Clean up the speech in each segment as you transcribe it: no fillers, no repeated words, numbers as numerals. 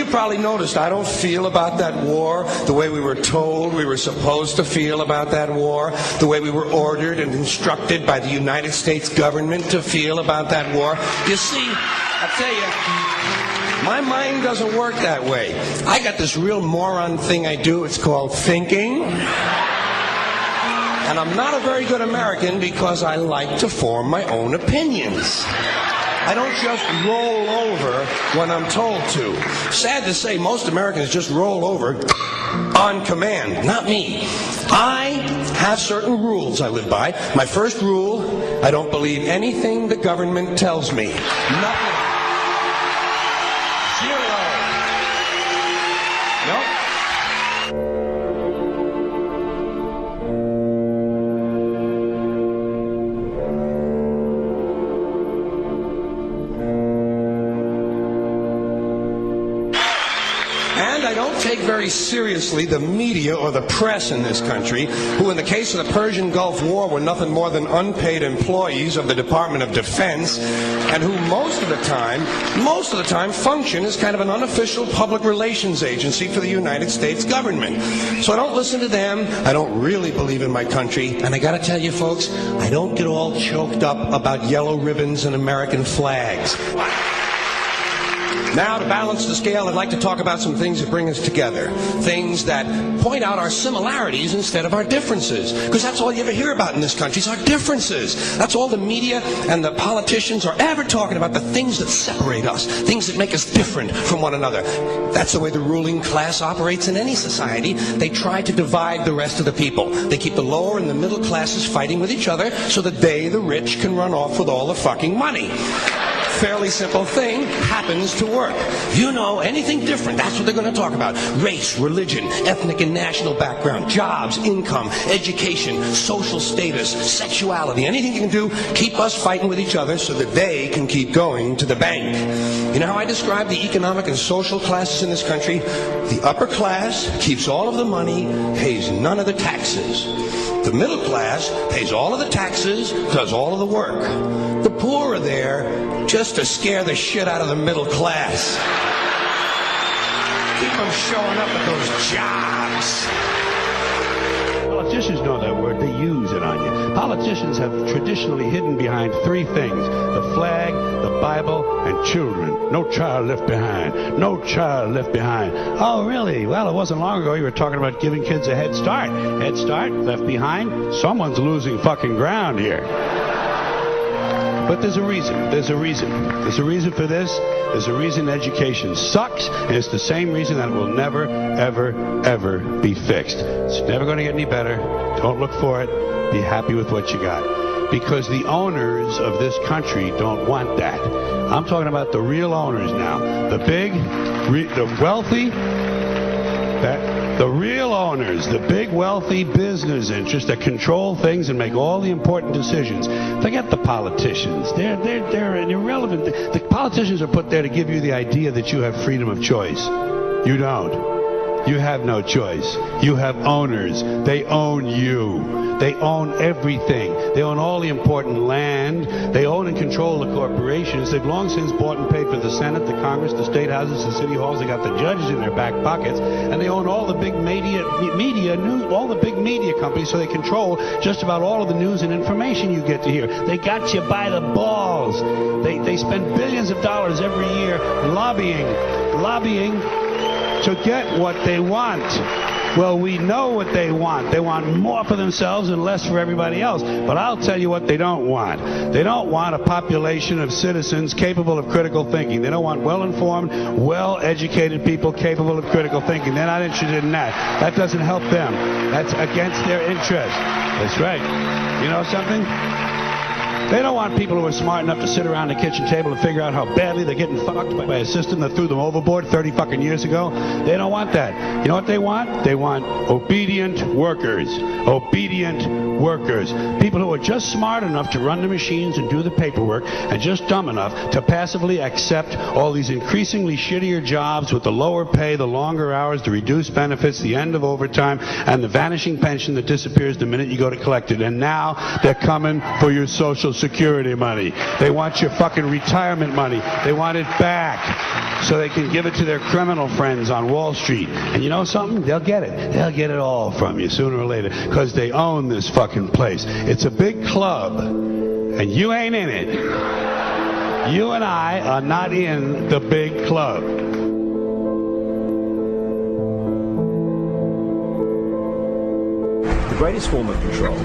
probably noticed I don't feel about that war the way we were told we were supposed to feel about that war, the way we were ordered and instructed by the United States government to feel about that war. You see, I tell you, my mind doesn't work that way. I got this real moron thing I do. It's called thinking. And I'm not a very good American because I like to form my own opinions. I don't just roll over when I'm told to. Sad to say, most Americans just roll over on command. Not me. I have certain rules I live by. My first rule, I don't believe anything the government tells me. Nothing. Zero. Nope. And I don't take very seriously the media or the press in this country, who in the case of the Persian Gulf War were nothing more than unpaid employees of the Department of Defense, and who most of the time function as kind of an unofficial public relations agency for the United States government. So I don't listen to them. I don't really believe in my country. And I gotta tell you folks, I don't get all choked up about yellow ribbons and American flags. Now, to balance the scale, I'd like to talk about some things that bring us together. Things that point out our similarities instead of our differences. Because that's all you ever hear about in this country is our differences. That's all the media and the politicians are ever talking about, the things that separate us, things that make us different from one another. That's the way the ruling class operates in any society. They try to divide the rest of the people. They keep the lower and the middle classes fighting with each other so that they, the rich, can run off with all the fucking money. Fairly simple thing, happens to work. You know, anything different, that's what they're going to talk about. Race, religion, ethnic and national background, jobs, income, education, social status, sexuality, anything you can do, keep us fighting with each other so that they can keep going to the bank. You know how I describe the economic and social classes in this country? The upper class keeps all of the money, pays none of the taxes. The middle class pays all of the taxes, does all of the work. The poor are there just to scare the shit out of the middle class. Keep them showing up at those jobs. Politicians know that word. They use it on you. Politicians have traditionally hidden behind three things: the flag, the Bible, and children. No child left behind. No child left behind. Oh, really? Well, it wasn't long ago you were talking about giving kids a head start. Head start, left behind? Someone's losing fucking ground here. But there's a reason. There's a reason. There's a reason for this. There's a reason education sucks, and it's the same reason that it will never, ever, ever be fixed. It's never going to get any better. Don't look for it. Be happy with what you got. Because the owners of this country don't want that. I'm talking about the real owners now. The big, the wealthy, the real owners, the big wealthy business interests that control things and make all the important decisions. Forget the politicians. They're irrelevant. The politicians are put there to give you the idea that you have freedom of choice. You don't. You have no choice. You have owners. They own you. They own everything. They own all the important land. They own and control the corporations. They've long since bought and paid for the Senate, the Congress, the state houses, the city halls. They got the judges in their back pockets, and they own all the big media news, all the big media companies. So they control just about all of the news and information you get to hear. They got you by the balls. They spend billions of dollars every year lobbying to get what they want. Well, we know what they want. They want more for themselves and less for everybody else. But I'll tell you what they don't want. They don't want a population of citizens capable of critical thinking. They don't want well-informed, well-educated people capable of critical thinking. They're not interested in that. That doesn't help them. That's against their interest. That's right. You know something? They don't want people who are smart enough to sit around the kitchen table and figure out how badly they're getting fucked by a system that threw them overboard 30 fucking years ago. They don't want that. You know what they want? They want obedient workers. Obedient workers. People who are just smart enough to run the machines and do the paperwork, and just dumb enough to passively accept all these increasingly shittier jobs with the lower pay, the longer hours, the reduced benefits, the end of overtime, and the vanishing pension that disappears the minute you go to collect it. And now they're coming for your Social Security money. They want your fucking retirement money. They want it back so they can give it to their criminal friends on Wall Street. And you know something? They'll get it. They'll get it all from you sooner or later because they own this fucking place. It's a big club, and you ain't in it. You and I are not in the big club. The greatest form of control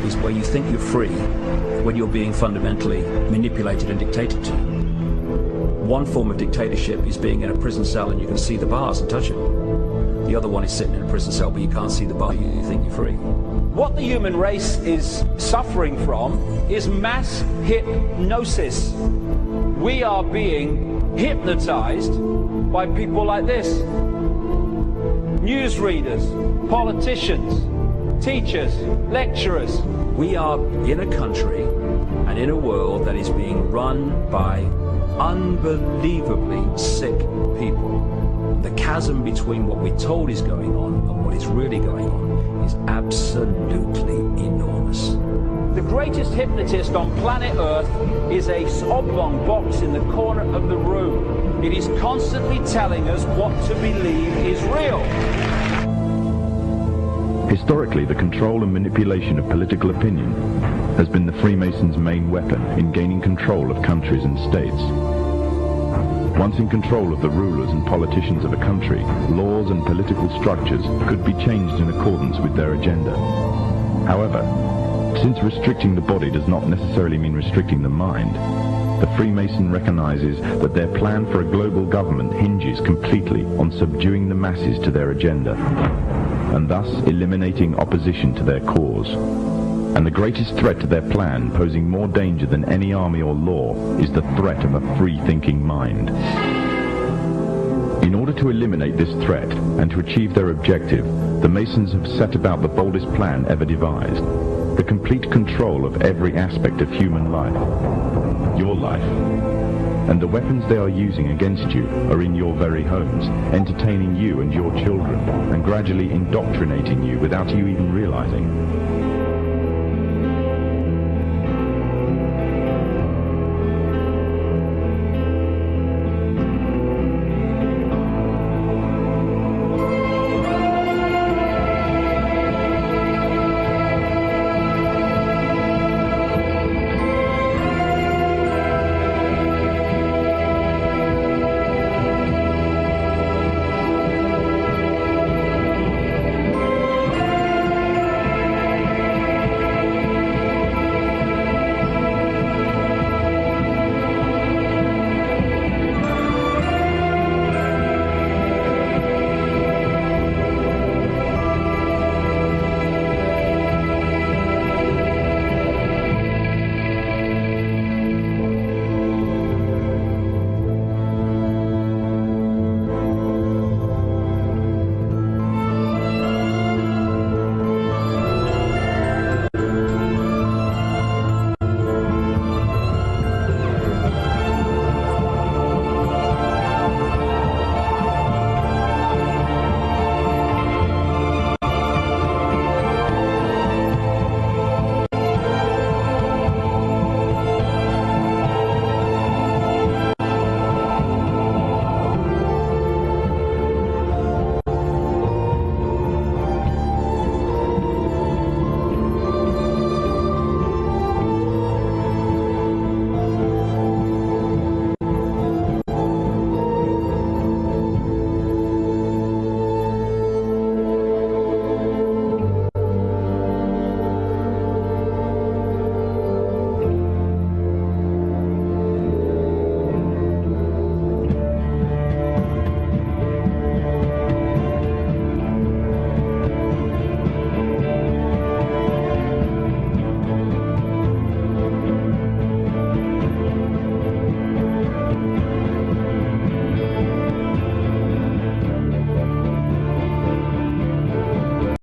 is where you think you're free when you're being fundamentally manipulated and dictated to. One form of dictatorship is being in a prison cell and you can see the bars and touch it. The other one is sitting in a prison cell but you can't see the bar, you think you're free. What the human race is suffering from is mass hypnosis. We are being hypnotized by people like this. Newsreaders, politicians, teachers, lecturers. We are in a country and in a world that is being run by unbelievably sick people. The chasm between what we're told is going on and what is really going on is absolutely enormous. The greatest hypnotist on planet Earth is a oblong box in the corner of the room. It is constantly telling us what to believe is real. Historically, the control and manipulation of political opinion has been the Freemasons' main weapon in gaining control of countries and states. Once in control of the rulers and politicians of a country, laws and political structures could be changed in accordance with their agenda. However, since restricting the body does not necessarily mean restricting the mind, the Freemason recognizes that their plan for a global government hinges completely on subduing the masses to their agenda, and thus eliminating opposition to their cause. And the greatest threat to their plan, posing more danger than any army or law, is the threat of a free-thinking mind. In order to eliminate this threat and to achieve their objective, the Masons have set about the boldest plan ever devised: the complete control of every aspect of human life, your life. And the weapons they are using against you are in your very homes, entertaining you and your children, and gradually indoctrinating you without you even realizing.